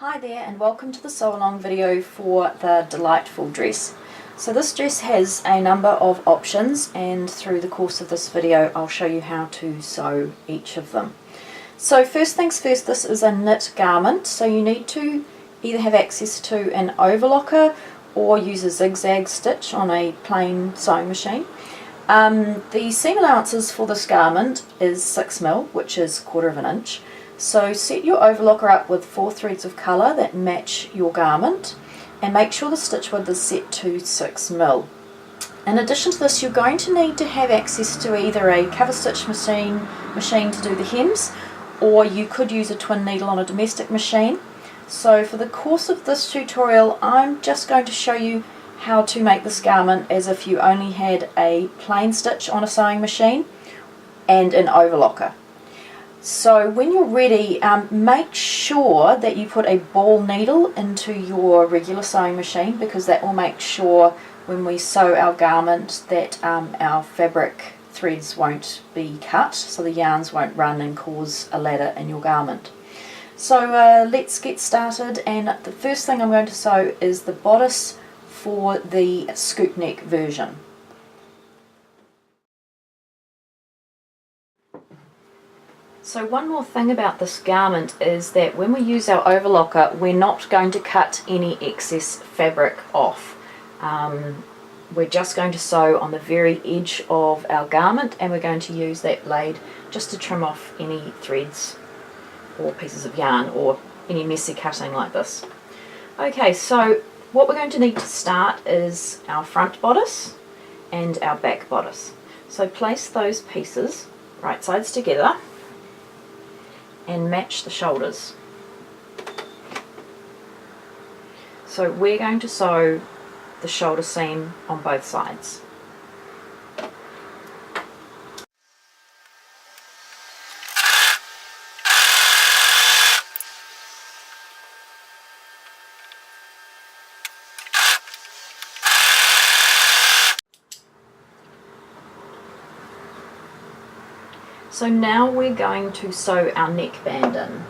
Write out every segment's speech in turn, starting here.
Hi there and welcome to the sew along video for the Delightful dress. So this dress has a number of options, and through the course of this video I'll show you how to sew each of them. So first things first, this is a knit garment, so you need to either have access to an overlocker or use a zigzag stitch on a plain sewing machine. The seam allowances for this garment is 6mm, which is 1/4 inch. So set your overlocker up with 4 threads of colour that match your garment, and make sure the stitch width is set to 6mm. In addition to this, you're going to need to have access to either a cover stitch machine to do the hems, or you could use a twin needle on a domestic machine. So for the course of this tutorial I'm just going to show you how to make this garment as if you only had a plain stitch on a sewing machine and an overlocker. So when you're ready, make sure that you put a ball needle into your regular sewing machine, because that will make sure when we sew our garment that our fabric threads won't be cut, so the yarns won't run and cause a ladder in your garment. So let's get started, and the first thing I'm going to sew is the bodice for the scoop neck version. So one more thing about this garment is that when we use our overlocker, we're not going to cut any excess fabric off. We're just going to sew on the very edge of our garment, and we're going to use that blade just to trim off any threads or pieces of yarn or any messy cutting like this. Okay, so what we're going to need to start is our front bodice and our back bodice. So place those pieces right sides together and match the shoulders. So we're going to sew the shoulder seam on both sides. So now we're going to sew our neckband in.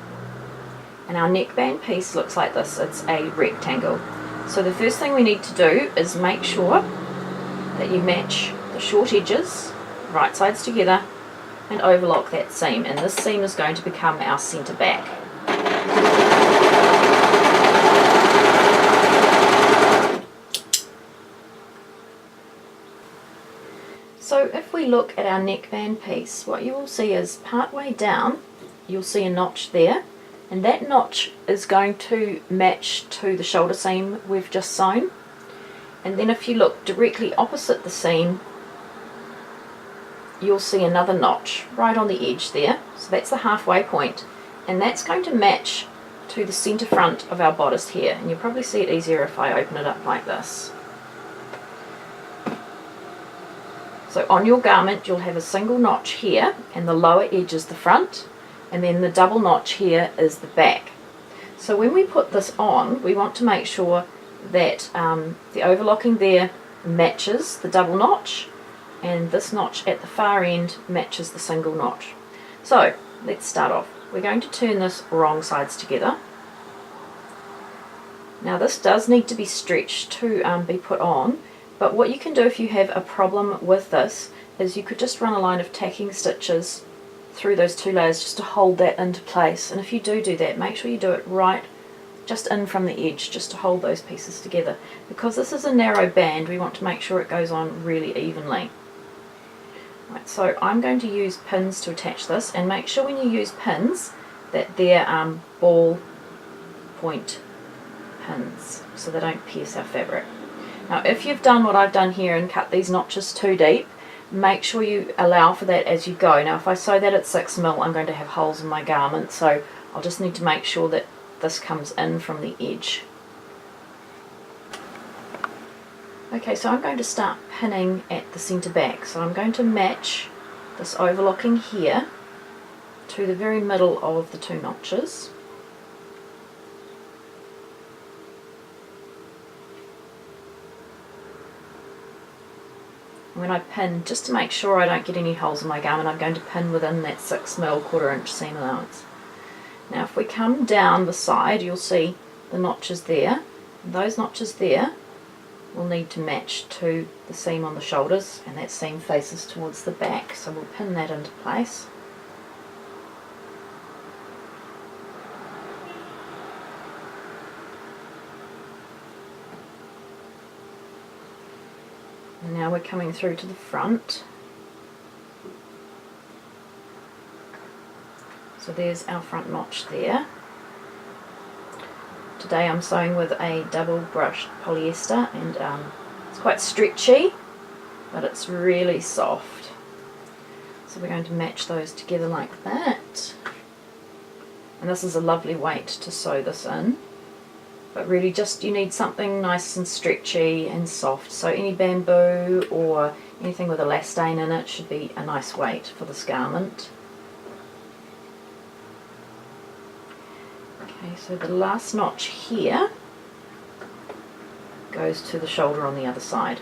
And our neckband piece looks like this. It's a rectangle. So the first thing we need to do is make sure that you match the short edges, right sides together, and overlock that seam. And this seam is going to become our centre back. So if we look at our neckband piece, what you will see is part way down you'll see a notch there, and that notch is going to match to the shoulder seam we've just sewn. And then if you look directly opposite the seam, you'll see another notch right on the edge there. So that's the halfway point, and that's going to match to the centre front of our bodice here. And you'll probably see it easier if I open it up like this. So on your garment you'll have a single notch here, and the lower edge is the front, and then the double notch here is the back. So when we put this on, we want to make sure that the overlocking there matches the double notch, and this notch at the far end matches the single notch. So let's start off. We're going to turn this wrong sides together. Now this does need to be stretched to be put on, but what you can do if you have a problem with this is you could just run a line of tacking stitches through those two layers just to hold that into place. And if you do that, make sure you do it right just in from the edge, just to hold those pieces together. Because this is a narrow band, we want to make sure it goes on really evenly. Right, so I'm going to use pins to attach this, and make sure when you use pins that they're ball point pins, so they don't pierce our fabric. Now if you've done what I've done here and cut these notches too deep, make sure you allow for that as you go. Now if I sew that at 6mm, I'm going to have holes in my garment, so I'll just need to make sure that this comes in from the edge. Okay, so I'm going to start pinning at the centre back. So I'm going to match this overlocking here to the very middle of the two notches. When I pin, just to make sure I don't get any holes in my garment, I'm going to pin within that 6mm 1/4 inch seam allowance. Now if we come down the side, you'll see the notches there. And those notches there will need to match to the seam on the shoulders, and that seam faces towards the back, so we'll pin that into place. And now we're coming through to the front. So there's our front notch there. Today I'm sewing with a double brushed polyester, and it's quite stretchy, but it's really soft. So we're going to match those together like that. And this is a lovely weight to sew this in. But really just you need something nice and stretchy and soft. So any bamboo or anything with elastane in it should be a nice weight for this garment. Okay, so the last notch here goes to the shoulder on the other side.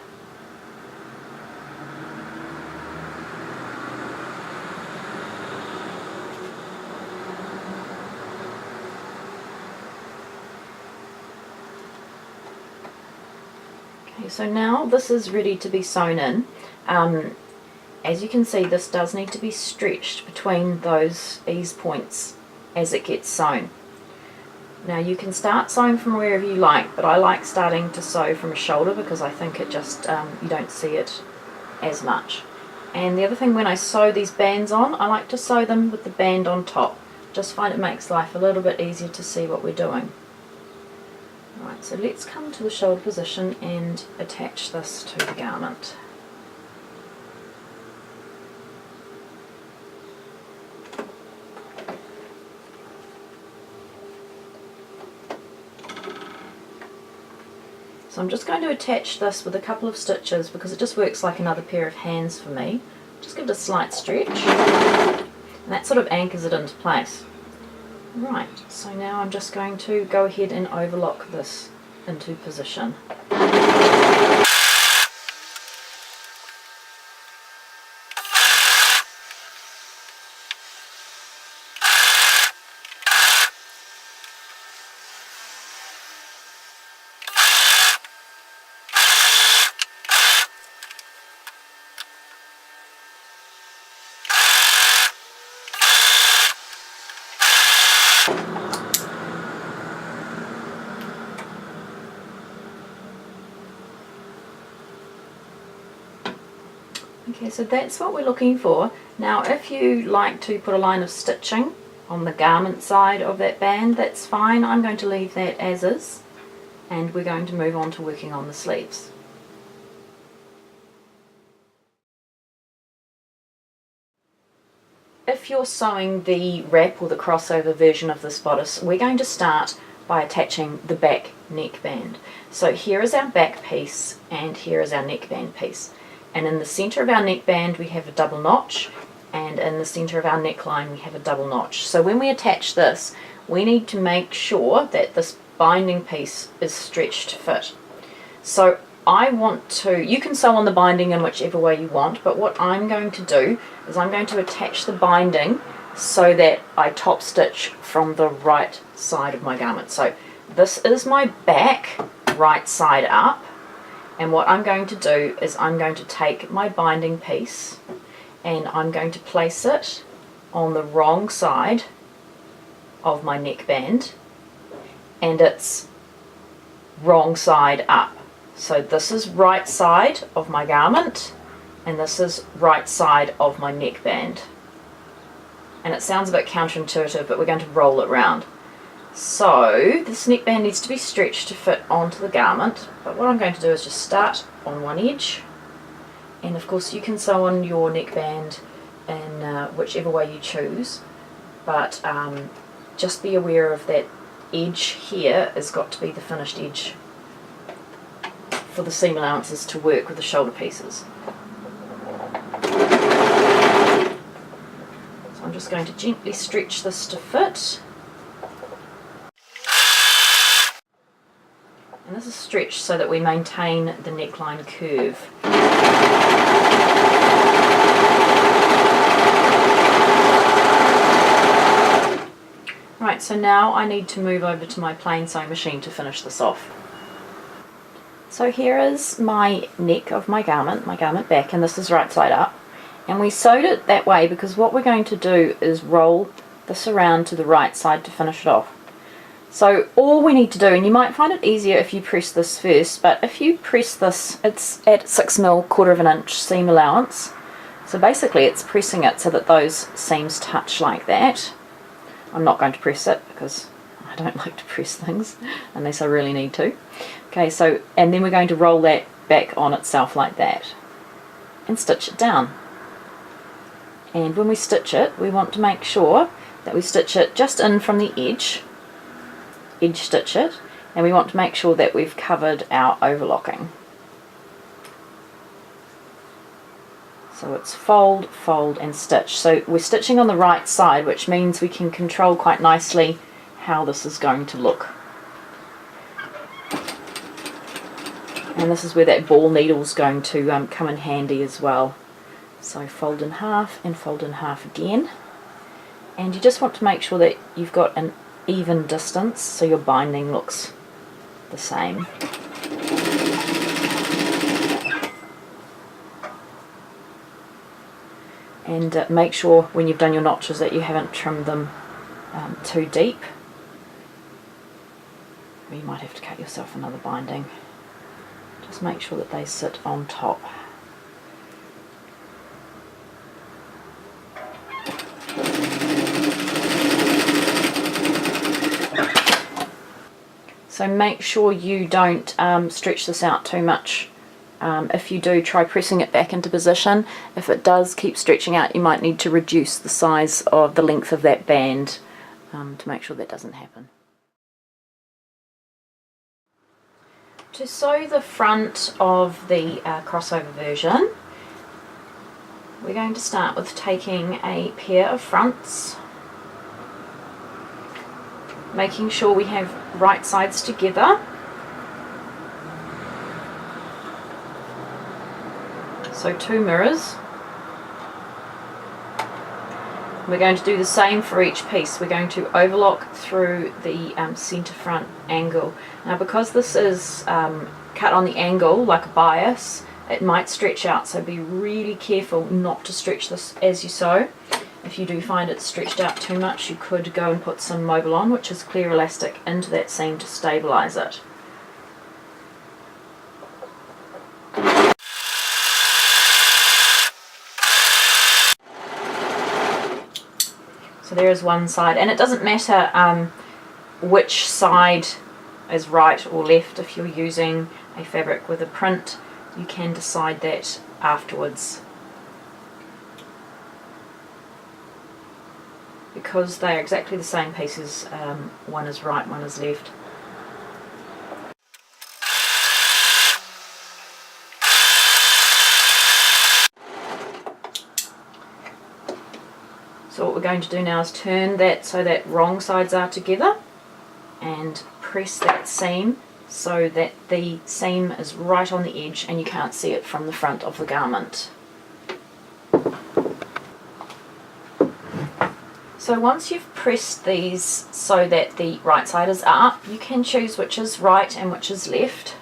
Okay, so now this is ready to be sewn in. As you can see, this does need to be stretched between those ease points as it gets sewn. Now you can start sewing from wherever you like, but I like starting to sew from a shoulder because I think it just, you don't see it as much. And the other thing, when I sew these bands on, I like to sew them with the band on top. Just find it makes life a little bit easier to see what we're doing. Right, so let's come to the shoulder position and attach this to the garment. So I'm just going to attach this with a couple of stitches because it just works like another pair of hands for me. Just give it a slight stretch, and that sort of anchors it into place. Right, so now I'm just going to go ahead and overlock this into position. Okay, so that's what we're looking for. Now if you like to put a line of stitching on the garment side of that band, that's fine. I'm going to leave that as is, and we're going to move on to working on the sleeves. If you're sewing the wrap or the crossover version of this bodice, we're going to start by attaching the back neckband. So here is our back piece and here is our neckband piece. And in the centre of our neckband we have a double notch, and in the centre of our neckline we have a double notch. So when we attach this, we need to make sure that this binding piece is stretched to fit. So I want to, you can sew on the binding in whichever way you want, but what I'm going to do is I'm going to attach the binding so that I top stitch from the right side of my garment. So this is my back, right side up. And what I'm going to do is I'm going to take my binding piece and I'm going to place it on the wrong side of my neckband, and it's wrong side up. So this is right side of my garment and this is right side of my neckband. And it sounds a bit counterintuitive, but we're going to roll it round. So this neckband needs to be stretched to fit onto the garment, but what I'm going to do is just start on one edge, and of course you can sew on your neckband in whichever way you choose, but just be aware of that edge here has got to be the finished edge for the seam allowances to work with the shoulder pieces. So I'm just going to gently stretch this to fit. And this is stretched so that we maintain the neckline curve. Right, Right, so now I need to move over to my plain sewing machine to finish this off. So here is my neck of my garment back, and this is right side up. And we sewed it that way because what we're going to do is roll this around to the right side to finish it off. So all we need to do, and you might find it easier if you press this first, but if you press this, it's at 6mm, 1/4 inch seam allowance. So basically it's pressing it so that those seams touch like that. I'm not going to press it because I don't like to press things unless I really need to. Okay, so, and then we're going to roll that back on itself like that and stitch it down. And when we stitch it, we want to make sure that we stitch it just in from the edge stitch it, and we want to make sure that we've covered our overlocking. So it's fold, fold and stitch. So we're stitching on the right side, which means we can control quite nicely how this is going to look. And this is where that ball needle is going to come in handy as well. So fold in half and fold in half again. And you just want to make sure that you've got an even distance so your binding looks the same. And make sure when you've done your notches that you haven't trimmed them too deep. Or you might have to cut yourself another binding. Just make sure that they sit on top. So make sure you don't stretch this out too much. If you do, try pressing it back into position. If it does keep stretching out, you might need to reduce the size of the length of that band to make sure that doesn't happen. To sew the front of the crossover version, we're going to start with taking a pair of fronts, making sure we have right sides together. So 2 mirrors. We're going to do the same for each piece. We're going to overlock through the centre front angle. Now because this is cut on the angle like a bias, it might stretch out, so be really careful not to stretch this as you sew. If you do find it stretched out too much, you could go and put some Mobilon, which is clear elastic, into that seam to stabilise it. So there is one side, and it doesn't matter which side is right or left. If you're using a fabric with a print, you can decide that afterwards. Because they are exactly the same pieces, one is right, one is left. So what we're going to do now is turn that so that wrong sides are together and press that seam so that the seam is right on the edge and you can't see it from the front of the garment. So once you've pressed these so that the right side is up, you can choose which is right and which is left.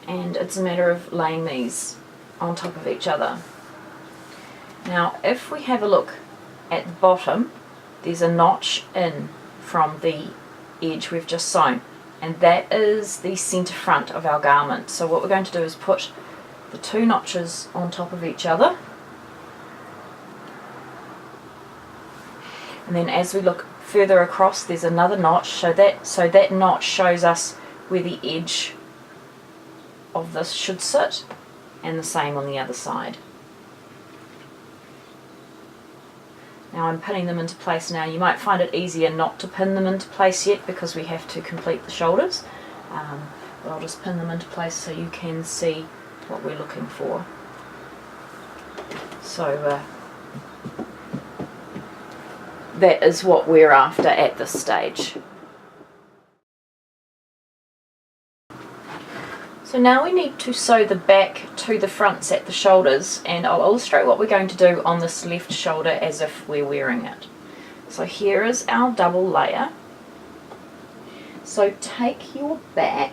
And it's a matter of laying these on top of each other. Now if we have a look at the bottom, there's a notch in from the edge we've just sewn, and that is the centre front of our garment. So what we're going to do is put the 2 notches on top of each other. And then as we look further across, there's another notch, so that notch shows us where the edge of this should sit, and the same on the other side. Now I'm pinning them into place now. You might find it easier not to pin them into place yet because we have to complete the shoulders, but I'll just pin them into place so you can see what we're looking for. So that is what we're after at this stage. So now we need to sew the back to the fronts at the shoulders, and I'll illustrate what we're going to do on this left shoulder as if we're wearing it. So here is our double layer. So take your back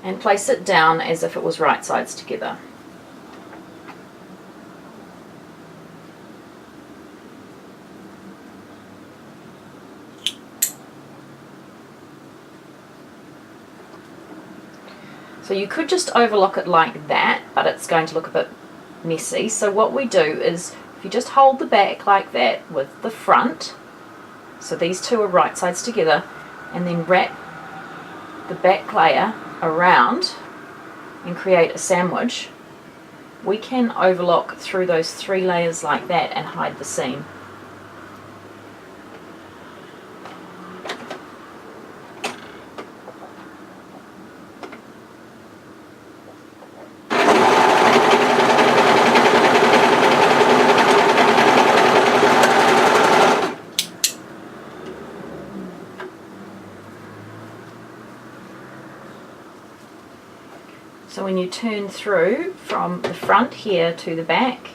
and place it down as if it was right sides together. So you could just overlock it like that, but it's going to look a bit messy. So what we do is, if you just hold the back like that with the front, so these two are right sides together, and then wrap the back layer around and create a sandwich, we can overlock through those 3 layers like that and hide the seam. So when you turn through from the front here to the back,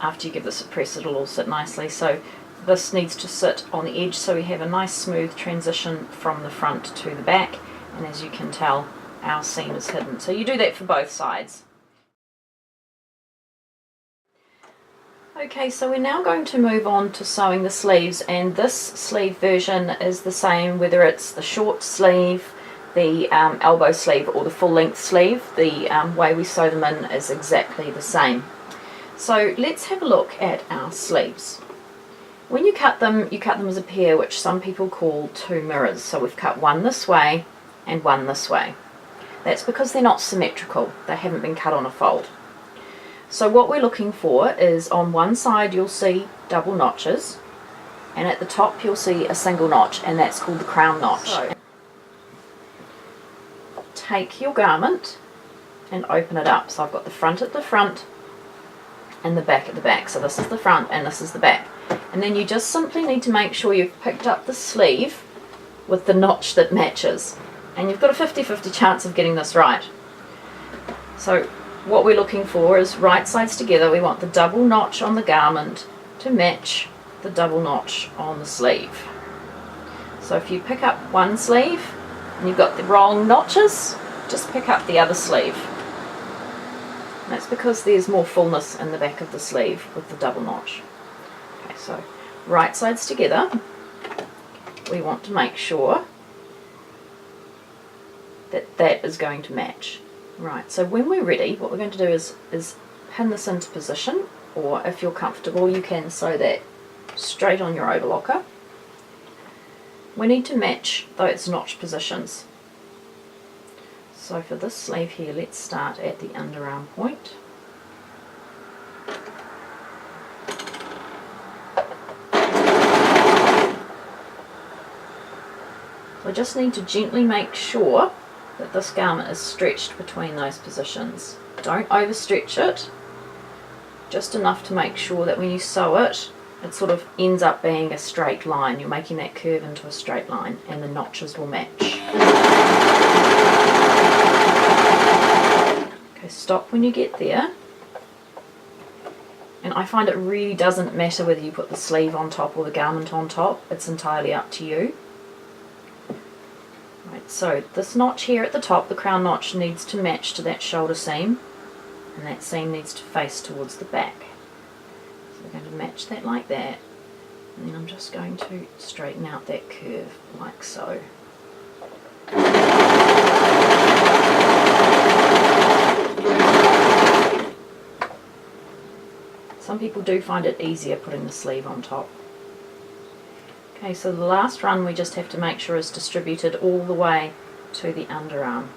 after you give this a press, it'll all sit nicely. So this needs to sit on the edge so we have a nice smooth transition from the front to the back, and as you can tell, our seam is hidden. So you do that for both sides. Okay, so we're now going to move on to sewing the sleeves, and this sleeve version is the same whether it's the short sleeve, the elbow sleeve, or the full length sleeve. The way we sew them in is exactly the same. So let's have a look at our sleeves. When you cut them as a pair, which some people call 2 mirrors. So we've cut one this way and one this way. That's because they're not symmetrical. They haven't been cut on a fold. So what we're looking for is, on one side you'll see double notches, and at the top you'll see a single notch, and that's called the crown notch. So, take your garment and open it up. So I've got the front at the front and the back at the back. So this is the front and this is the back. And then you just simply need to make sure you've picked up the sleeve with the notch that matches. And you've got a 50-50 chance of getting this right. So what we're looking for is right sides together. We want the double notch on the garment to match the double notch on the sleeve. So if you pick up one sleeve and you've got the wrong notches, just pick up the other sleeve. And that's because there's more fullness in the back of the sleeve with the double notch. Okay, so right sides together, we want to make sure that that is going to match. Right, so when we're ready, what we're going to do is pin this into position, or if you're comfortable you can sew that straight on your overlocker. We need to match those notch positions. So for this sleeve here, let's start at the underarm point. So I just need to gently make sure that this garment is stretched between those positions. Don't overstretch it, just enough to make sure that when you sew it, it sort of ends up being a straight line. You're making that curve into a straight line, and the notches will match. Okay, stop when you get there. And I find it really doesn't matter whether you put the sleeve on top or the garment on top. It's entirely up to you. Right, so this notch here at the top, the crown notch, needs to match to that shoulder seam, and that seam needs to face towards the back. So we're going to match that like that, and then I'm just going to straighten out that curve like so. Some people do find it easier putting the sleeve on top. Okay, so the last run we just have to make sure is distributed all the way to the underarm.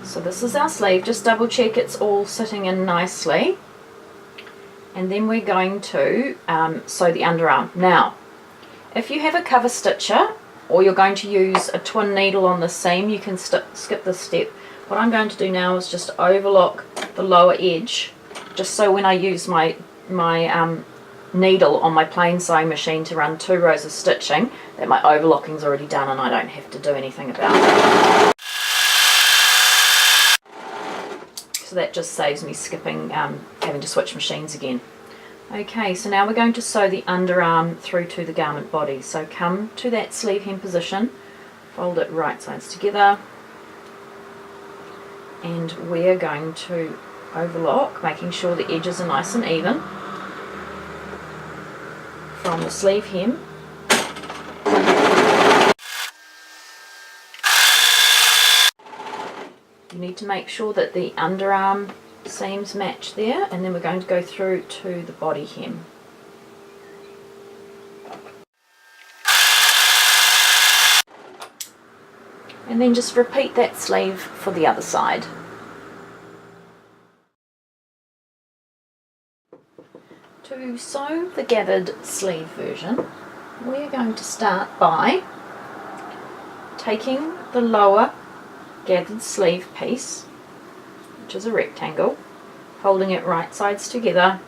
So this is our sleeve, just double check it's all sitting in nicely, and then we're going to sew the underarm. Now if you have a cover stitcher, or you're going to use a twin needle on the seam, you can skip this step. What I'm going to do now is just overlock the lower edge, just so when I use my needle on my plain sewing machine to run 2 rows of stitching, that my overlocking is already done and I don't have to do anything about it. So that just saves me skipping, having to switch machines again. Okay, so now we're going to sew the underarm through to the garment body. So come to that sleeve hem position, fold it right sides together, and we're going to overlock, making sure the edges are nice and even from the sleeve hem. You need to make sure that the underarm seams match there, and then we're going to go through to the body hem. And then just repeat that sleeve for the other side. To sew the gathered sleeve version, we're going to start by taking the lower gathered sleeve piece, which is a rectangle, folding it right sides together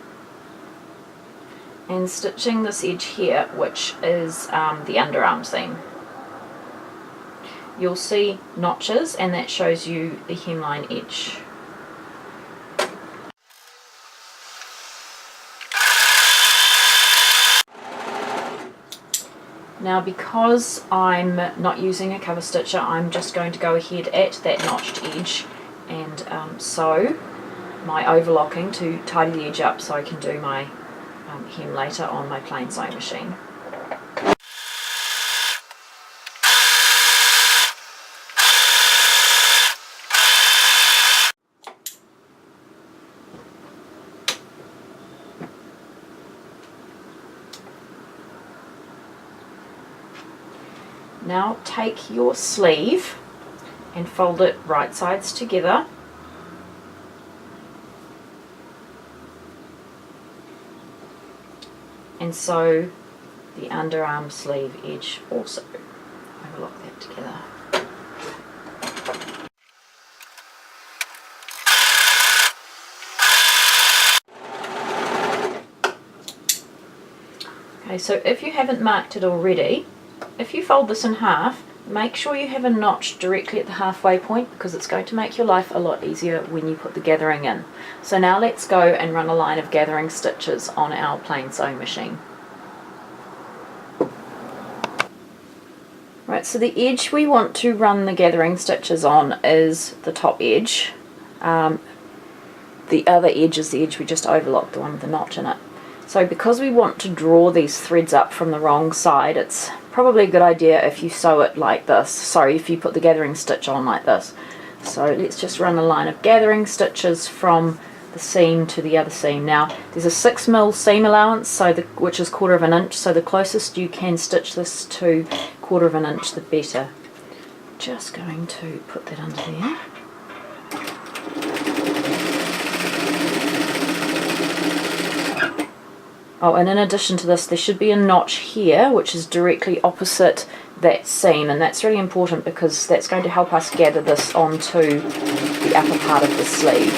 and stitching this edge here, which is the underarm seam. You'll see notches, and that shows you the hemline edge. Now, because I'm not using a cover stitcher, I'm just going to go ahead at that notched edge and sew my overlocking to tidy the edge up so I can do my hem later on my plain sewing machine. Now take your sleeve and fold it right sides together, and sew the underarm sleeve edge also. Overlock that together. Okay, so if you haven't marked it already, if you fold this in half, make sure you have a notch directly at the halfway point, because it's going to make your life a lot easier when you put the gathering in. So now let's go and run a line of gathering stitches on our plain sewing machine. Right, so the edge we want to run the gathering stitches on is the top edge. The other edge is the edge we just overlocked, the one with the notch in it. So because we want to draw these threads up from the wrong side, it's probably a good idea if you sew it like this. Sorry, if you put the gathering stitch on like this. So let's just run a line of gathering stitches from the seam to the other seam. Now there's a 6mm seam allowance, so which is 1/4 of an inch, so the closest you can stitch this to 1/4 of an inch the better. Just going to put that under there. Oh, and in addition to this, there should be a notch here which is directly opposite that seam, and that's really important because that's going to help us gather this onto the upper part of the sleeve.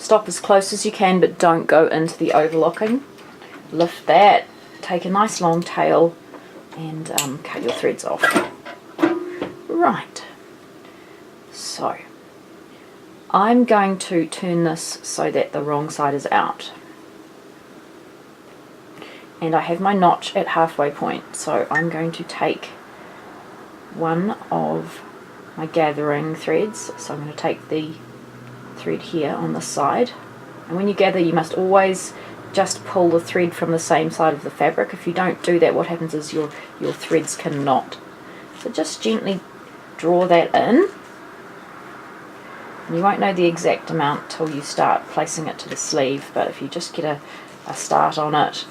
Stop as close as you can, but don't go into the overlocking. Lift that, take a nice long tail, and cut your threads off. Right, so I'm going to turn this so that the wrong side is out. And I have my notch at halfway point, so I'm going to take one of my gathering threads. So I'm going to take the thread here on the side, and when you gather you must always just pull the thread from the same side of the fabric. If you don't do that, what happens is your threads can knot. So just gently draw that in, and you won't know the exact amount till you start placing it to the sleeve, but if you just get a start on it,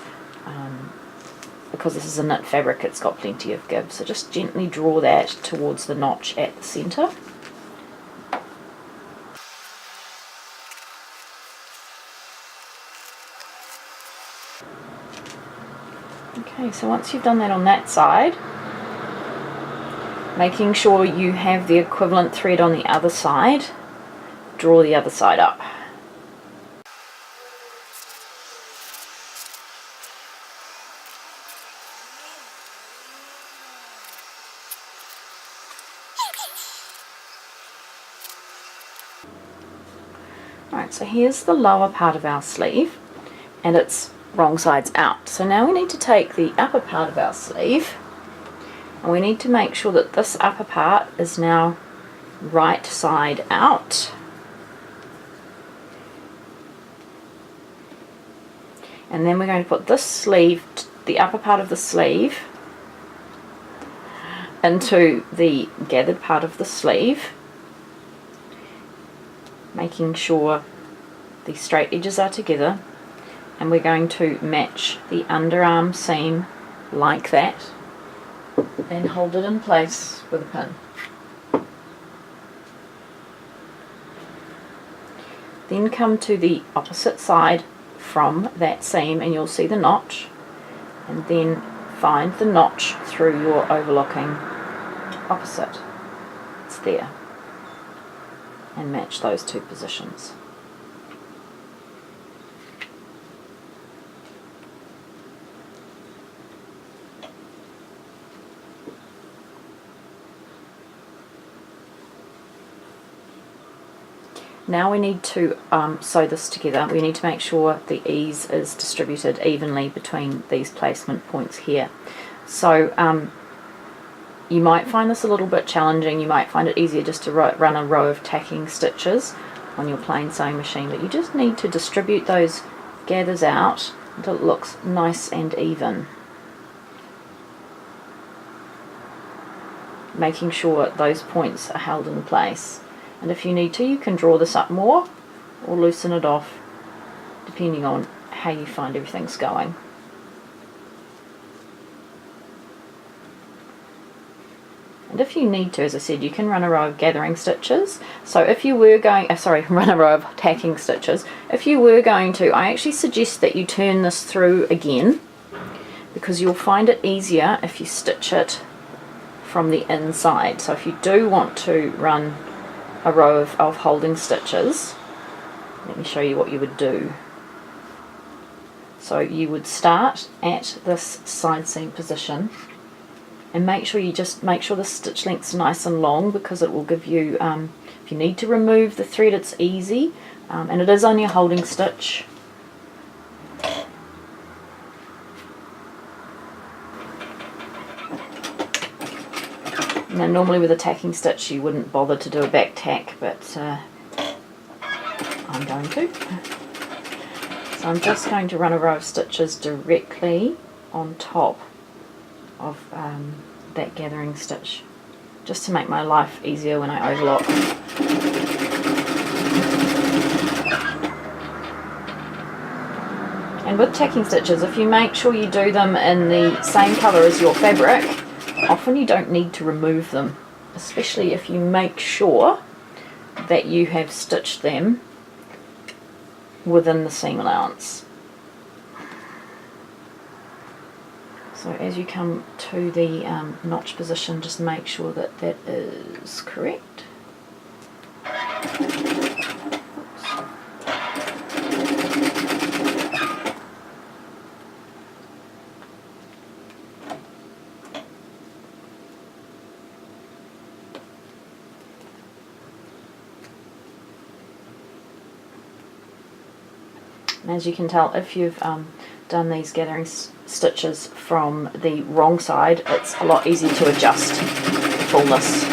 because this is a knit fabric, it's got plenty of give. So just gently draw that towards the notch at the centre. Okay, so once you've done that on that side, making sure you have the equivalent thread on the other side, draw the other side up. Right, so here's the lower part of our sleeve, and it's wrong sides out. So now we need to take the upper part of our sleeve, and we need to make sure that this upper part is now right side out. And then we're going to put this sleeve, the upper part of the sleeve, into the gathered part of the sleeve, making sure the straight edges are together, and we're going to match the underarm seam like that and hold it in place with a pin. Then come to the opposite side from that seam and you'll see the notch, and then find the notch through your overlocking opposite. It's there. And match those two positions. Now we need to sew this together. We need to make sure the ease is distributed evenly between these placement points here. So you might find this a little bit challenging. You might find it easier just to run a row of tacking stitches on your plain sewing machine, but you just need to distribute those gathers out until it looks nice and even. Making sure those points are held in place. And if you need to, you can draw this up more or loosen it off, depending on how you find everything's going. And if you need to, as I said, you can run a row of gathering stitches. So if you were going, run a row of tacking stitches. If you were going to, I actually suggest that you turn this through again, because you'll find it easier if you stitch it from the inside. So if you do want to run a row of holding stitches, let me show you what you would do. So you would start at this side seam position and make sure the stitch length's nice and long, because it will give you, if you need to remove the thread, it's easy, and it is only a holding stitch. Now normally with a tacking stitch you wouldn't bother to do a back tack, but I'm going to. So I'm just going to run a row of stitches directly on top of that gathering stitch, just to make my life easier when I overlock. And with tacking stitches, if you make sure you do them in the same colour as your fabric, often you don't need to remove them, especially if you make sure that you have stitched them within the seam allowance. So as you come to the notch position, just make sure that that is correct. And as you can tell, if you've done these gathering stitches from the wrong side, it's a lot easier to adjust the fullness.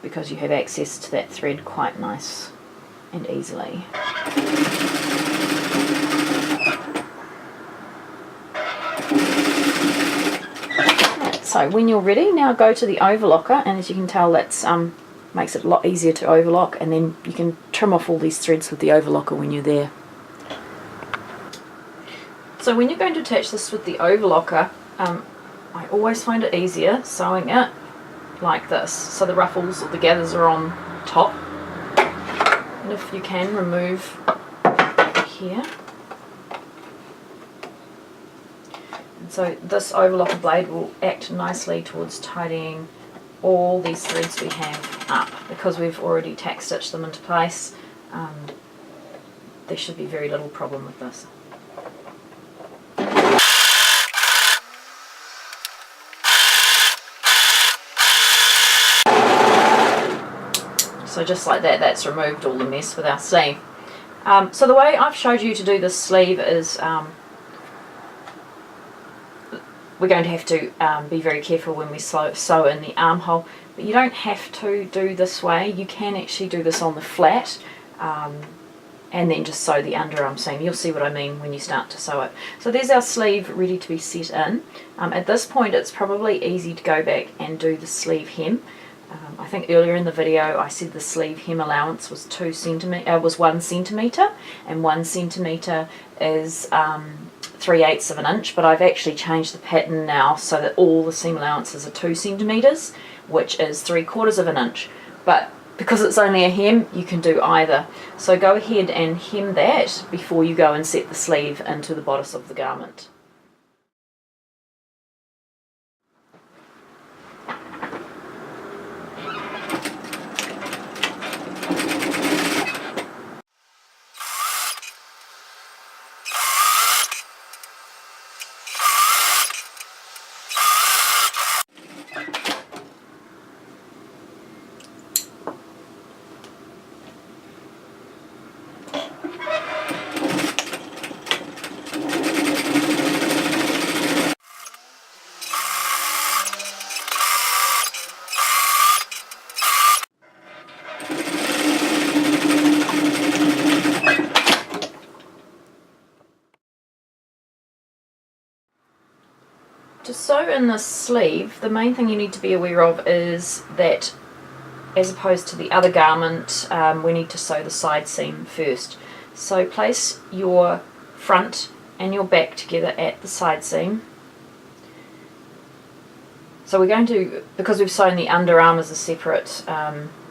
Because you have access to that thread quite nice and easily. Right, so when you're ready, now go to the overlocker, and as you can tell, that's makes it a lot easier to overlock, and then you can trim off all these threads with the overlocker when you're there. So when you're going to attach this with the overlocker, I always find it easier sewing it like this, so the ruffles or the gathers are on top, and if you can, remove here. And so this overlocker blade will act nicely towards tidying all these threads we have up, because we've already tack stitched them into place. There should be very little problem with this. So just like that, that's removed all the mess with our sleeve. So the way I've showed you to do this sleeve is we're going to have to be very careful when we sew in the armhole, but you don't have to do this way. You can actually do this on the flat and then just sew the underarm seam. You'll see what I mean when you start to sew it. So there's our sleeve ready to be set in. At this point it's probably easy to go back and do the sleeve hem. I think earlier in the video I said the sleeve hem allowance was 1 centimetre, and 1 centimetre is 3/8 of an inch, but I've actually changed the pattern now so that all the seam allowances are 2 centimetres, which is 3/4 of an inch. But because it's only a hem, you can do either. So go ahead and hem that before you go and set the sleeve into the bodice of the garment. To sew in this sleeve, the main thing you need to be aware of is that, as opposed to the other garment, we need to sew the side seam first. So place your front and your back together at the side seam. So we're going to, because we've sewn the underarm as a separate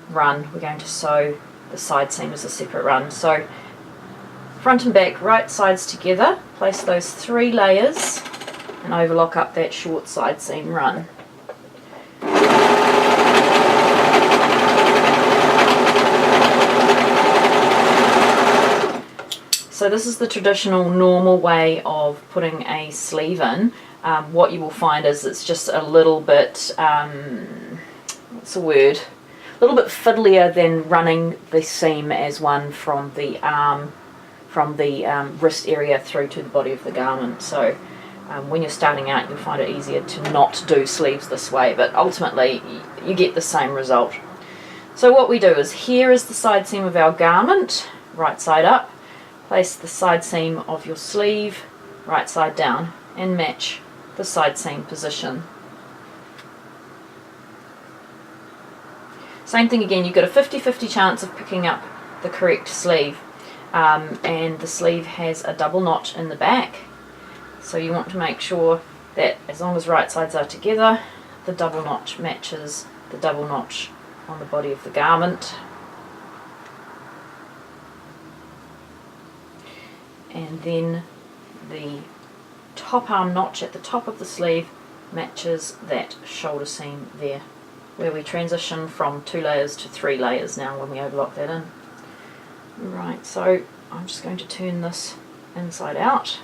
run, we're going to sew the side seam as a separate run. So front and back, right sides together, place those 3 layers and overlock up that short side seam run. So this is the traditional normal way of putting a sleeve in. What you will find is it's just a little bit, what's the word? A little bit fiddlier than running the seam as one from the arm, from the wrist area through to the body of the garment. So when you're starting out, you'll find it easier to not do sleeves this way, but ultimately you get the same result. So what we do is, here is the side seam of our garment, right side up. Place the side seam of your sleeve right side down and match the side seam position. Same thing again, you've got a 50-50 chance of picking up the correct sleeve, and the sleeve has a double notch in the back. So you want to make sure that as long as right sides are together, the double notch matches the double notch on the body of the garment. And then the top arm notch at the top of the sleeve matches that shoulder seam there, where we transition from 2 layers to 3 layers now when we overlock that in. Right, so I'm just going to turn this inside out.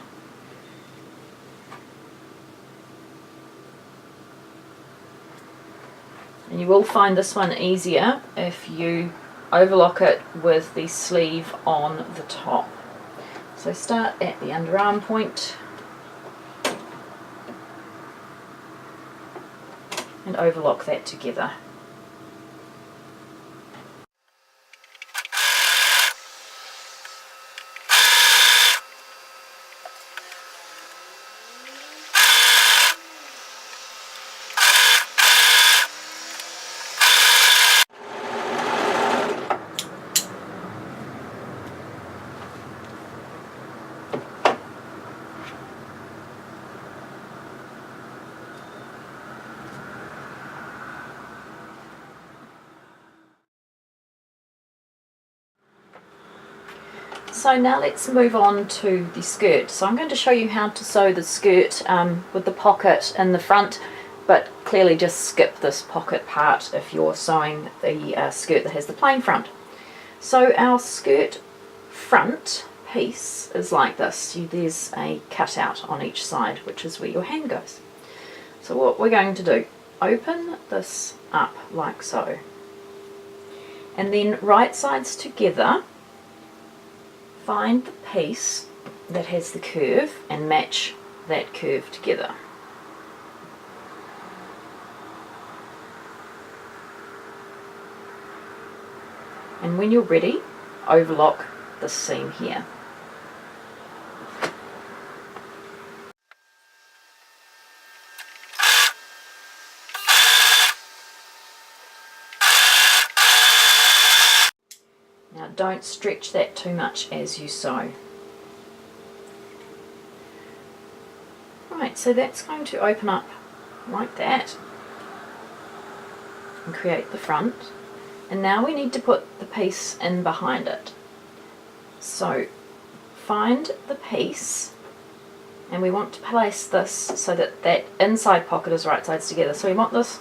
And you will find this one easier if you overlock it with the sleeve on the top. So start at the underarm point and overlock that together. So now let's move on to the skirt. So I'm going to show you how to sew the skirt with the pocket in the front, but clearly just skip this pocket part if you're sewing the skirt that has the plain front. So our skirt front piece is like this. There's a cutout on each side, which is where your hand goes. So what we're going to do, open this up like so, and then right sides together, find the piece that has the curve and match that curve together. And when you're ready, overlock this seam here. Now don't stretch that too much as you sew. Right, so that's going to open up like that and create the front. And now we need to put the piece in behind it. So find the piece, and we want to place this so that that inside pocket is right sides together. So we want this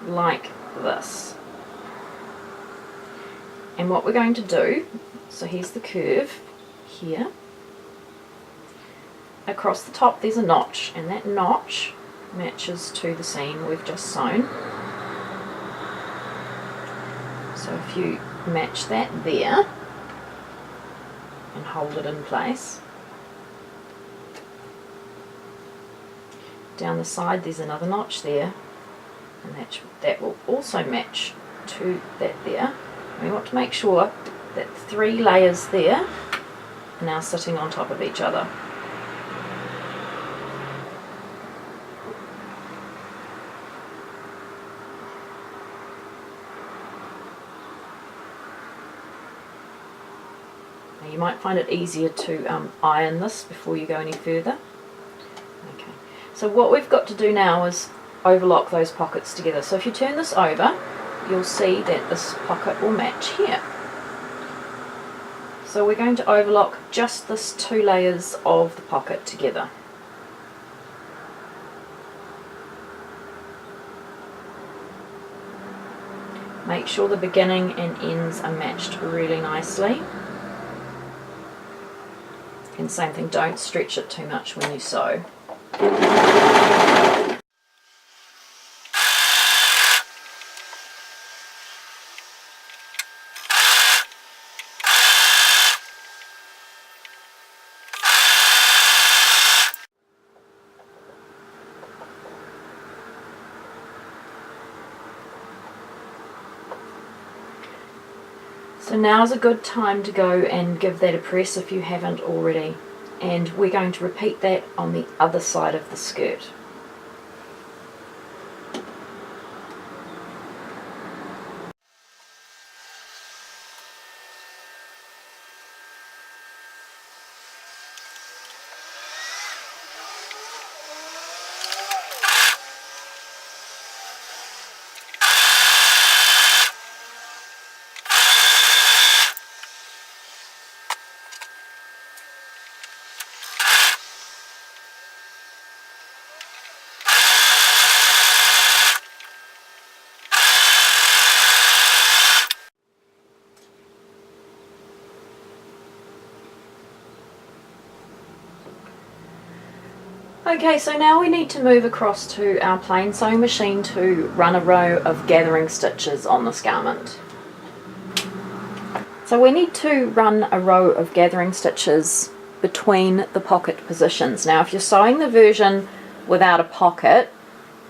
like this. And what we're going to do, so here's the curve here. Across the top there's a notch, and that notch matches to the seam we've just sewn. So if you match that there and hold it in place, down the side there's another notch there, and that will also match to that there. We want to make sure that 3 layers there are now sitting on top of each other. Now you might find it easier to iron this before you go any further. Okay, so what we've got to do now is overlock those pockets together. So if you turn this over, you'll see that this pocket will match here. So we're going to overlock just this 2 layers of the pocket together. Make sure the beginning and ends are matched really nicely. And same thing, don't stretch it too much when you sew. So now's a good time to go and give that a press if you haven't already, and we're going to repeat that on the other side of the skirt. Okay, so now we need to move across to our plain sewing machine to run a row of gathering stitches on this garment. So we need to run a row of gathering stitches between the pocket positions. Now if you're sewing the version without a pocket,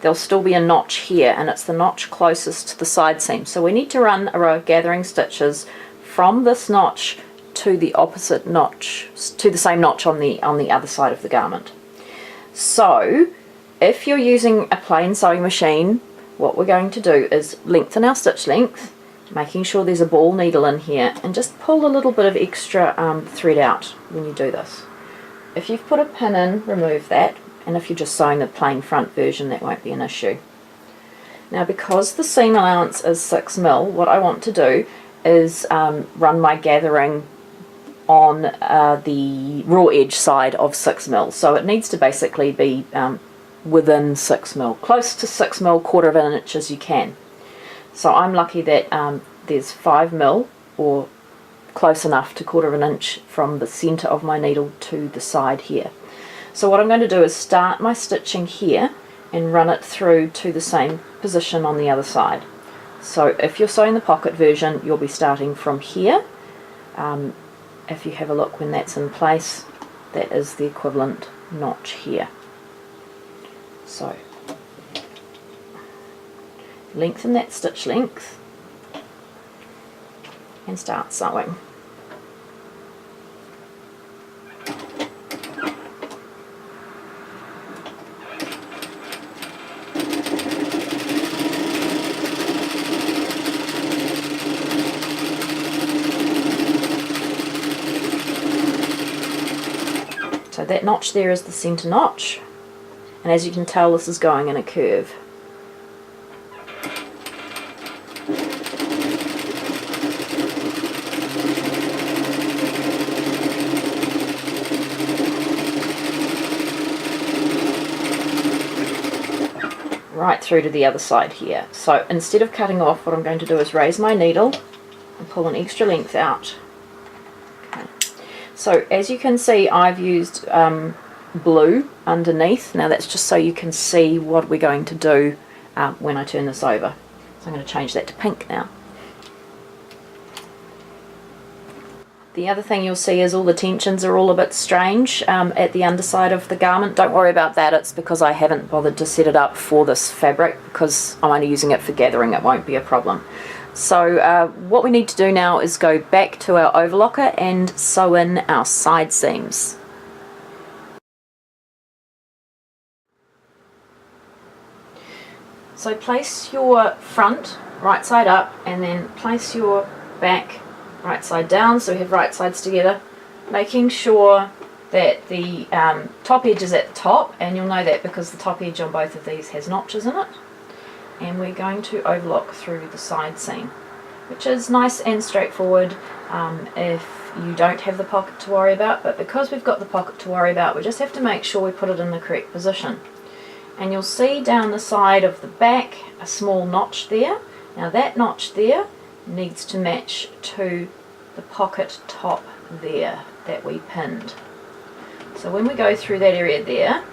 there'll still be a notch here, and it's the notch closest to the side seam. So we need to run a row of gathering stitches from this notch to the opposite notch, to the same notch on the other side of the garment. So if you're using a plain sewing machine, what we're going to do is lengthen our stitch length, making sure there's a ball needle in here, and just pull a little bit of extra thread out when you do this. If you've put a pin in, remove that, and if you're just sewing the plain front version, that won't be an issue. Now because the seam allowance is 6mm, what I want to do is run my gathering on the raw edge side of 6mm, so it needs to basically be within 6mm, close to 6mm, 1/4 of an inch as you can. So I'm lucky that there's 5mm, or close enough to 1/4 of an inch from the centre of my needle to the side here. So what I'm going to do is start my stitching here and run it through to the same position on the other side. So if you're sewing the pocket version, you'll be starting from here. If you have a look when that's in place, that is the equivalent notch here. So lengthen that stitch length and start sewing. So that notch there is the centre notch, and as you can tell, this is going in a curve. Right through to the other side here. So instead of cutting off, what I'm going to do is raise my needle and pull an extra length out. Okay. So as you can see, I've used blue underneath. Now that's just so you can see what we're going to do when I turn this over. So I'm going to change that to pink now. The other thing you'll see is all the tensions are all a bit strange at the underside of the garment. Don't worry about that, it's because I haven't bothered to set it up for this fabric, because I'm only using it for gathering. It won't be a problem. So what we need to do now is go back to our overlocker and sew in our side seams. So place your front right side up and then place your back right side down, so we have right sides together, making sure that the top edge is at the top, and you'll know that because the top edge on both of these has notches in it. And we're going to overlock through the side seam, which is nice and straightforward if you don't have the pocket to worry about, but because we've got the pocket to worry about, we just have to make sure we put it in the correct position. And you'll see down the side of the back a small notch there. Now that notch there needs to match to the pocket top there that we pinned. So when we go through that area there,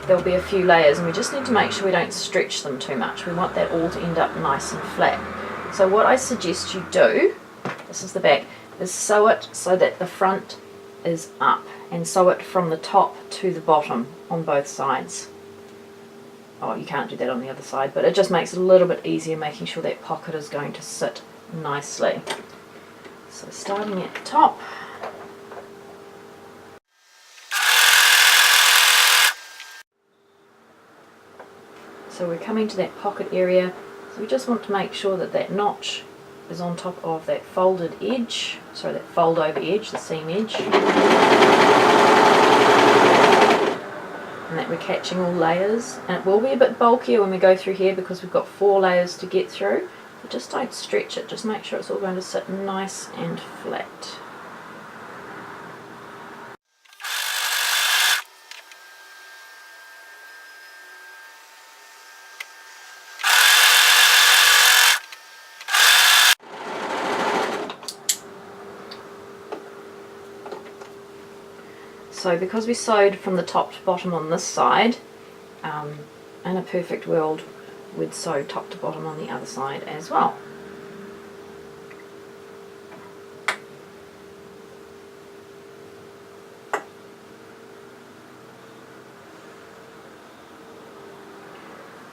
there'll be a few layers, and we just need to make sure we don't stretch them too much. We want that all to end up nice and flat. So what I suggest you do, this is the back, is sew it so that the front is up, and sew it from the top to the bottom on both sides. Oh, you can't do that on the other side, but it just makes it a little bit easier, making sure that pocket is going to sit nicely. So starting at the top, so we're coming to that pocket area, so we just want to make sure that that notch is on top of that folded edge, sorry, that fold over edge, the seam edge, and that we're catching all layers. And it will be a bit bulkier when we go through here because we've got 4 layers to get through, but just don't stretch it, just make sure it's all going to sit nice and flat. So because we sewed from the top to bottom on this side, in a perfect world we'd sew top to bottom on the other side as well.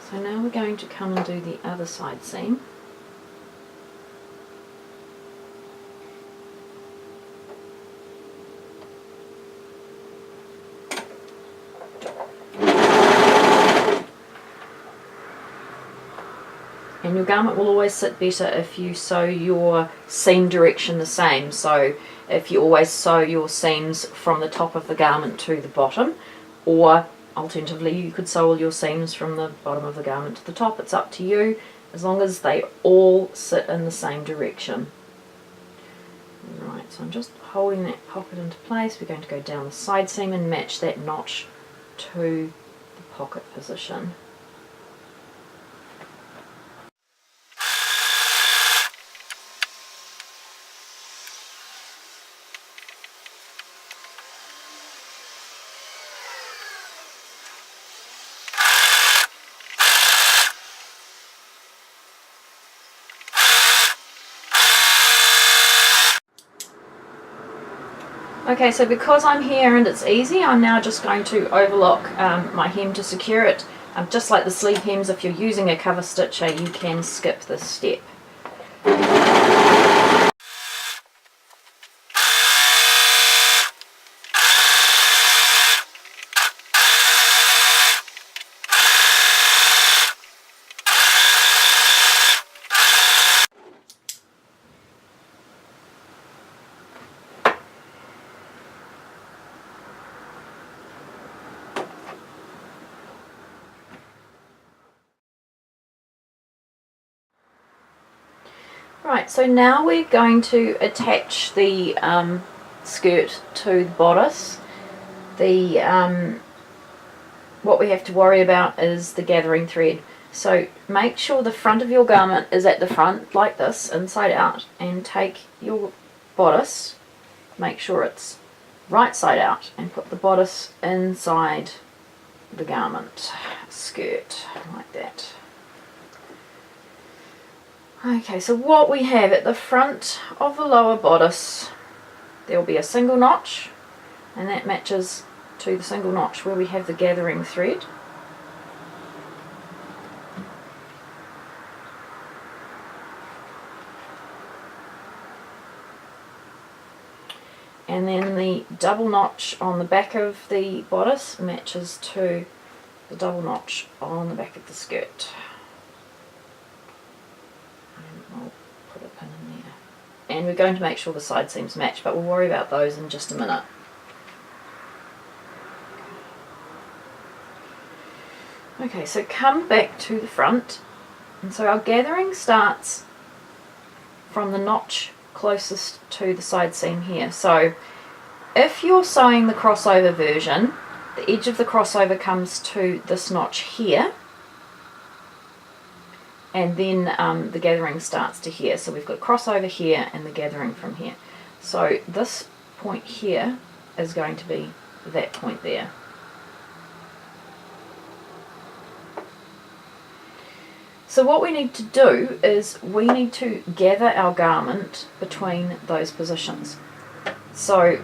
So now we're going to come and do the other side seam. And your garment will always sit better if you sew your seam direction the same. So if you always sew your seams from the top of the garment to the bottom, or alternatively you could sew all your seams from the bottom of the garment to the top. It's up to you, as long as they all sit in the same direction. Right, So I'm just holding that pocket into place. We're going to go down the side seam and match that notch to the pocket position. Okay, so because I'm here and it's easy, I'm now just going to overlock my hem to secure it. Just like the sleeve hems, if you're using a cover stitcher, you can skip this step. Right, so now we're going to attach the skirt to the bodice. What we have to worry about is the gathering thread. So make sure the front of your garment is at the front like this, inside out, and take your bodice, make sure it's right side out, and put the bodice inside the garment skirt like that. Okay, so what we have at the front of the lower bodice, there will be a single notch, and that matches to the single notch where we have the gathering thread. And then the double notch on the back of the bodice matches to the double notch on the back of the skirt. I'll put a pin in there. And we're going to make sure the side seams match, but we'll worry about those in just a minute. Okay, so come back to the front, and so our gathering starts from the notch closest to the side seam here. So if you're sewing the crossover version, the edge of the crossover comes to this notch here, and then the gathering starts to here. So we've got crossover here and the gathering from here. So this point here is going to be that point there. So what we need to do is we need to gather our garment between those positions. So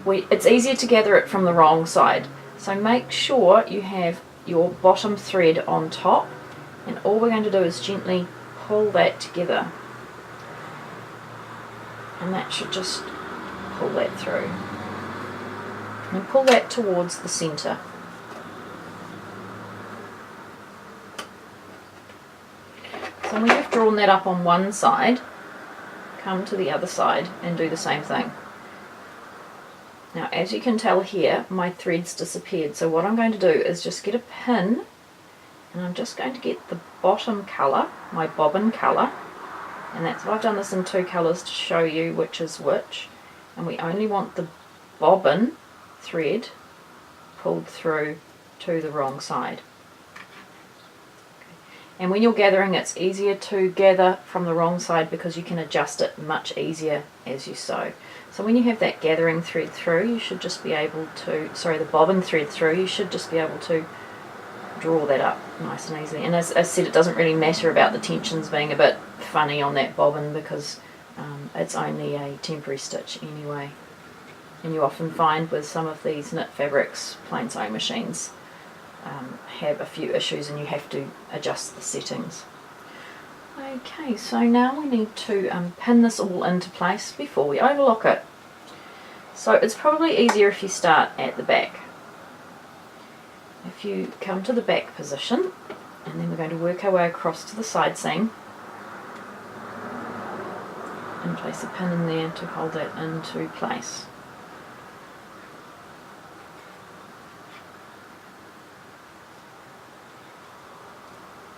it's easier to gather it from the wrong side. So make sure you have your bottom thread on top, and all we're going to do is gently pull that together. And that should just pull that through. And pull that towards the centre. So when you've drawn that up on one side, come to the other side and do the same thing. Now, as you can tell here, my thread's disappeared. So what I'm going to do is just get a pin, and I'm just going to get the bottom colour, my bobbin colour, and I've done this in two colours to show you which is which, and we only want the bobbin thread pulled through to the wrong side. And when you're gathering, it's easier to gather from the wrong side because you can adjust it much easier as you sew. So when you have that gathering thread through, you should just be able to, the bobbin thread through, you should just be able to draw that up nice and easily. And as I said, it doesn't really matter about the tensions being a bit funny on that bobbin because it's only a temporary stitch anyway. And you often find with some of these knit fabrics, plain sewing machines have a few issues and you have to adjust the settings. Okay, so now we need to pin this all into place before we overlock it. So it's probably easier if you start at the back. If you come to the back position, and then we're going to work our way across to the side seam and place a pin in there to hold that into place.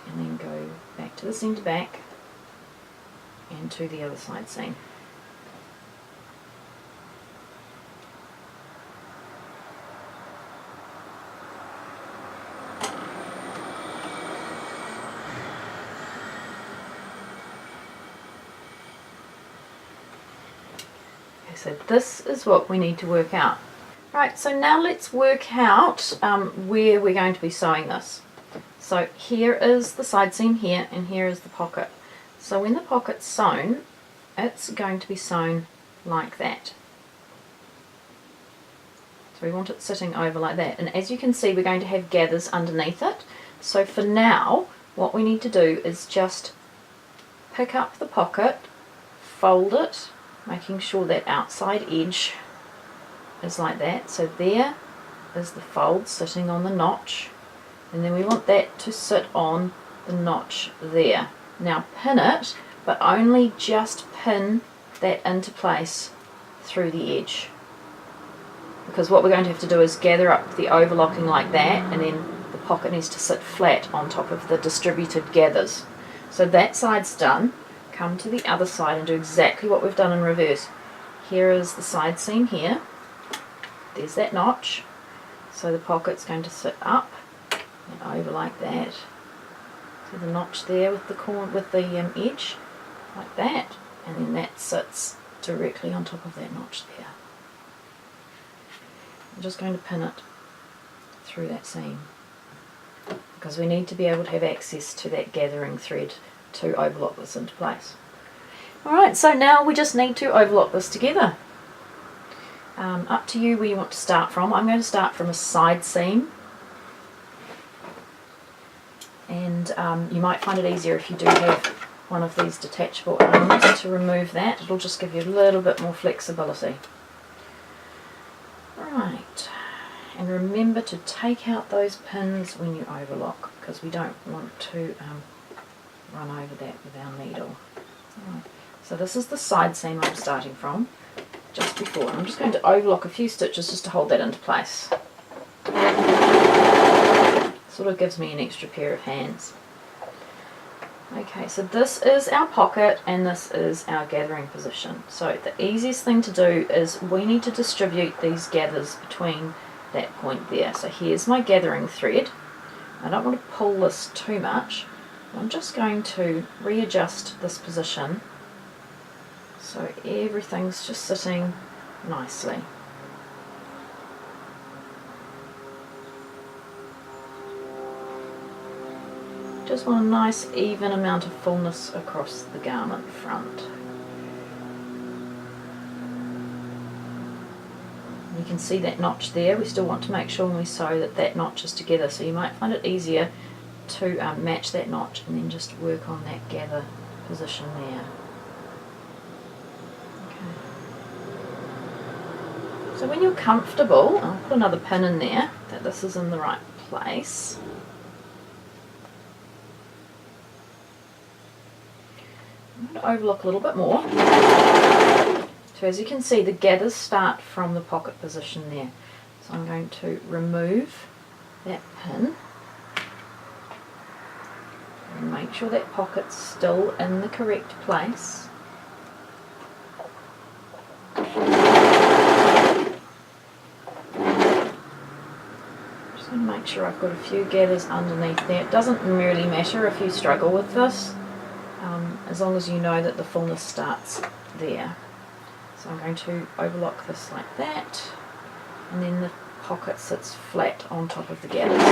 And then go back to the centre back and to the other side seam. so this is what we need to work out. Right, so now let's work out where we're going to be sewing this. So here is the side seam here, and here is the pocket. So when the pocket's sewn, it's going to be sewn like that. So we want it sitting over like that, and as you can see we're going to have gathers underneath it. So for now what we need to do is just pick up the pocket, fold it, making sure that outside edge is like that. So there is the fold sitting on the notch, and then we want that to sit on the notch there. Now pin it, but only just pin that into place through the edge, because what we're going to have to do is gather up the overlocking like that, and then the pocket needs to sit flat on top of the distributed gathers. So that side's done. Come to the other side and do exactly what we've done in reverse. Here is the side seam here. There's that notch. So the pocket's going to sit up and over like that. So the notch there with the edge like that, and then that sits directly on top of that notch there. I'm just going to pin it through that seam because we need to be able to have access to that gathering thread to overlock this into place. Alright, so now we just need to overlock this together. Up to you where you want to start from. I'm going to start from a side seam, and you might find it easier if you do have one of these detachable elements to remove that. It'll just give you a little bit more flexibility. Right, and remember to take out those pins when you overlock, because we don't want to run over that with our needle. Right. So this is the side seam I'm starting from, just before. I'm just going to overlock a few stitches just to hold that into place. Sort of gives me an extra pair of hands. Okay, so this is our pocket and this is our gathering position. So the easiest thing to do is we need to distribute these gathers between that point there. So here's my gathering thread. I don't want to pull this too much. I'm just going to readjust this position so everything's just sitting nicely. Just want a nice even amount of fullness across the garment front. You can see that notch there. We still want to make sure when we sew that that notch is together, so you might find it easier to match that notch and then just work on that gather position there. Okay. So when you're comfortable, I'll put another pin in there that this is in the right place. I'm going to overlock a little bit more. So as you can see, the gathers start from the pocket position there. So I'm going to remove that pin and make sure that pocket's still in the correct place. Just going to make sure I've got a few gathers underneath there. It doesn't really matter if you struggle with this, as long as you know that the fullness starts there. So I'm going to overlock this like that, and then the pocket sits flat on top of the gathers.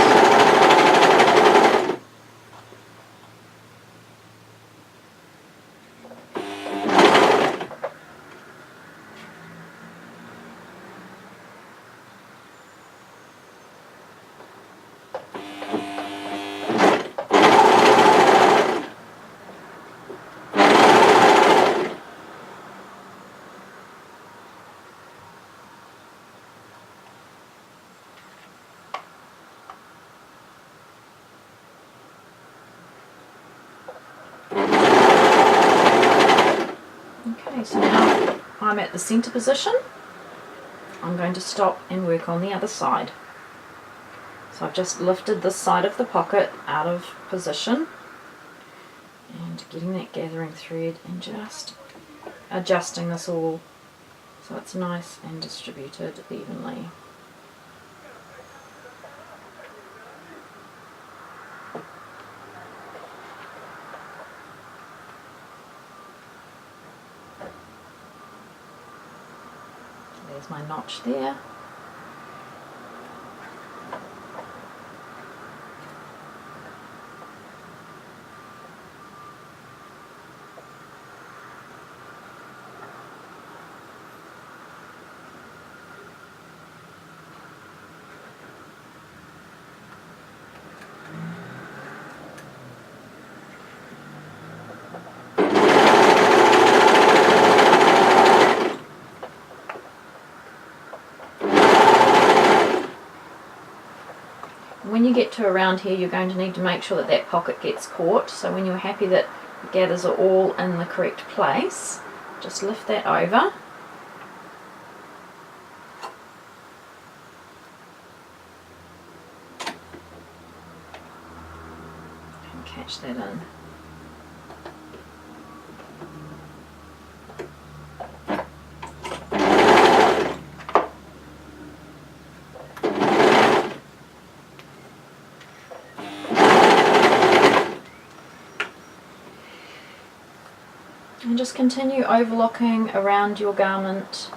Okay, so now I'm at the centre position. I'm going to stop and work on the other side. So I've just lifted this side of the pocket out of position and getting that gathering thread and just adjusting this all so it's nice and distributed evenly. There's my notch there. When you get to around here, you're going to need to make sure that that pocket gets caught. So when you're happy that the gathers are all in the correct place, just lift that over. And catch that in. And just continue overlocking around your garment.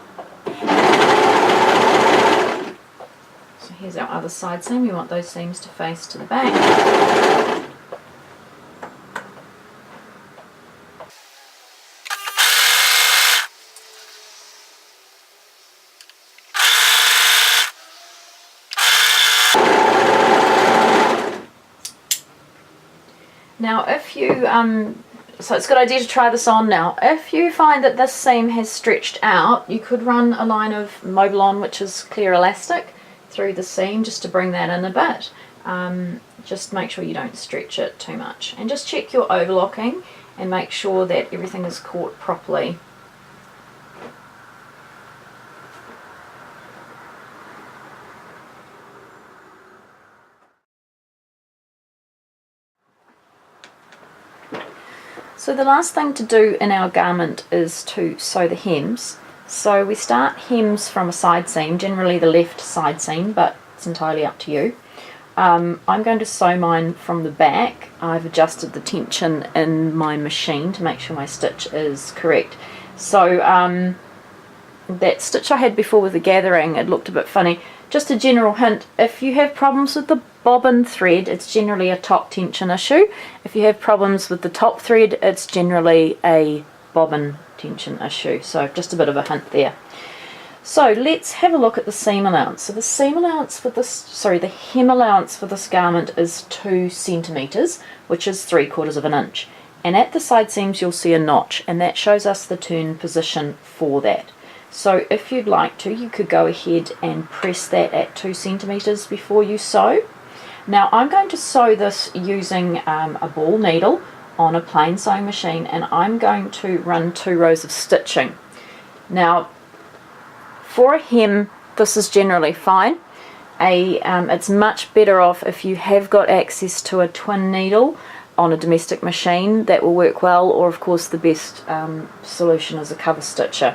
So here's our other side seam. We want those seams to face to the back. Now if you so it's a good idea to try this on now. If you find that this seam has stretched out, you could run a line of Mobilon, which is clear elastic, through the seam just to bring that in a bit. Just make sure you don't stretch it too much. And just check your overlocking and make sure that everything is caught properly. So the last thing to do in our garment is to sew the hems. So we start hems from a side seam, generally the left side seam, but it's entirely up to you. I'm going to sew mine from the back. I've adjusted the tension in my machine to make sure my stitch is correct. So that stitch I had before with the gathering, it looked a bit funny. Just a general hint, if you have problems with the bobbin thread, it's generally a top tension issue. If you have problems with the top thread, it's generally a bobbin tension issue. So just a bit of a hint there. So let's have a look at the seam allowance. So the seam allowance for this, the hem allowance for this garment is 2 centimeters, which is 3/4 of an inch. And at the side seams you'll see a notch, and that shows us the turn position for that. So if you'd like to, you could go ahead and press that at 2 centimeters before you sew. Now I'm going to sew this using a ball needle on a plain sewing machine, and I'm going to run 2 rows of stitching. Now for a hem this is generally fine. It's much better off if you have got access to a twin needle on a domestic machine. That will work well, or of course the best solution is a cover stitcher.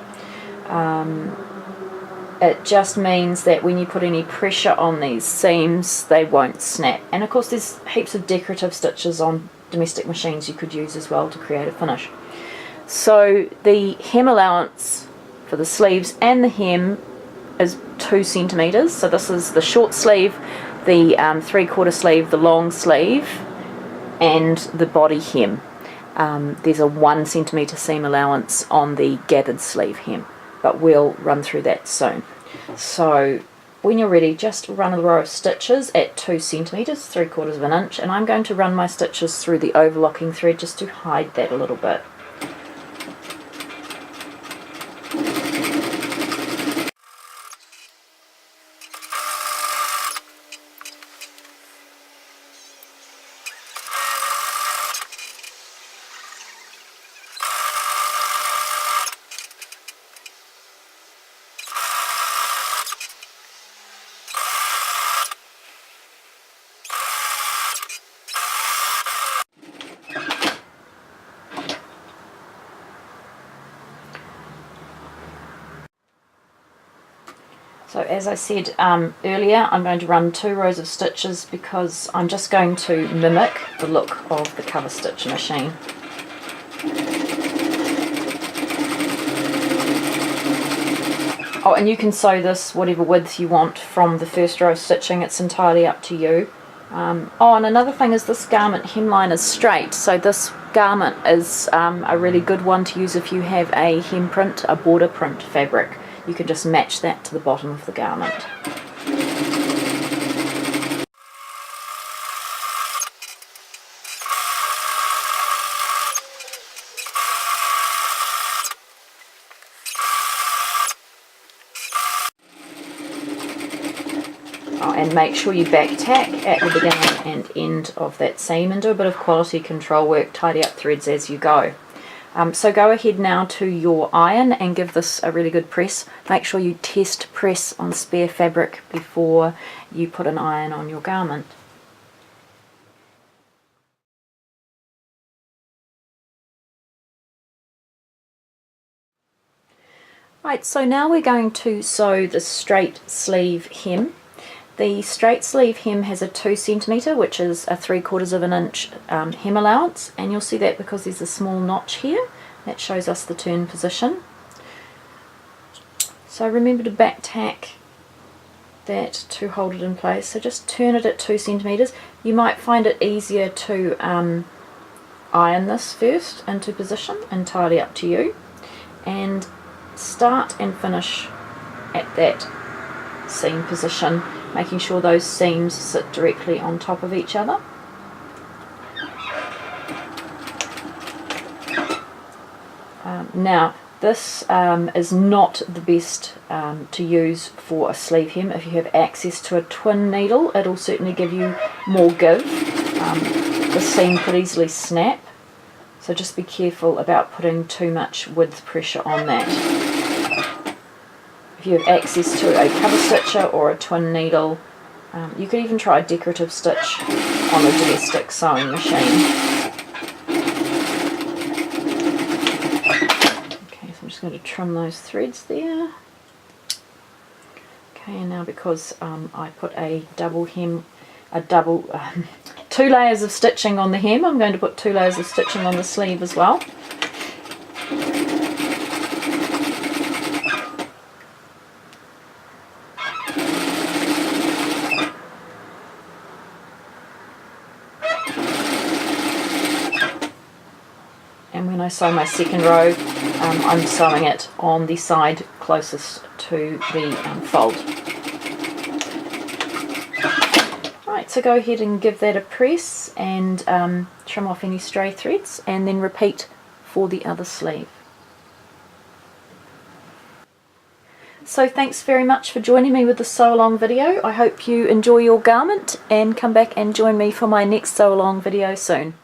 It just means that when you put any pressure on these seams they won't snap, and of course there's heaps of decorative stitches on domestic machines you could use as well to create a finish. So the hem allowance for the sleeves and the hem is 2 centimeters. So this is the short sleeve, the 3/4 sleeve, the long sleeve, and the body hem. There's a 1 centimeter seam allowance on the gathered sleeve hem, but we'll run through that soon. So when you're ready, just run a row of stitches at 2 centimeters, 3/4 of an inch, and I'm going to run my stitches through the overlocking thread just to hide that a little bit. So as I said earlier, I'm going to run 2 rows of stitches because I'm just going to mimic the look of the cover stitch machine. Oh, and you can sew this whatever width you want from the first row of stitching, it's entirely up to you. Oh, and another thing is this garment hemline is straight, so this garment is a really good one to use if you have a hem print, a border print fabric. You can just match that to the bottom of the garment. And make sure you back tack at the beginning and end of that seam, and do a bit of quality control work, tidy up threads as you go. So go ahead now to your iron and give this a really good press. Make sure you test press on spare fabric before you put an iron on your garment. Right, so now we're going to sew the straight sleeve hem. The straight sleeve hem has a 2 cm, which is a 3/4 of an inch hem allowance, and you'll see that because there's a small notch here that shows us the turn position. So remember to back tack that to hold it in place. So just turn it at 2 cm. You might find it easier to iron this first into position, entirely up to you, and start and finish at that seam position, making sure those seams sit directly on top of each other. Now this is not the best to use for a sleeve hem. If you have access to a twin needle, it'll certainly give you more give. The seam could easily snap, so just be careful about putting too much width pressure on that. If you have access to a cover stitcher or a twin needle, you could even try a decorative stitch on a domestic sewing machine. Okay, so I'm just going to trim those threads there. Okay, and now because I put a two layers of stitching on the hem, I'm going to put 2 layers of stitching on the sleeve as well. And when I sew my second row, I'm sewing it on the side closest to the fold. Right, so go ahead and give that a press and trim off any stray threads, and then repeat for the other sleeve. So thanks very much for joining me with the sew along video. I hope you enjoy your garment and come back and join me for my next sew along video soon.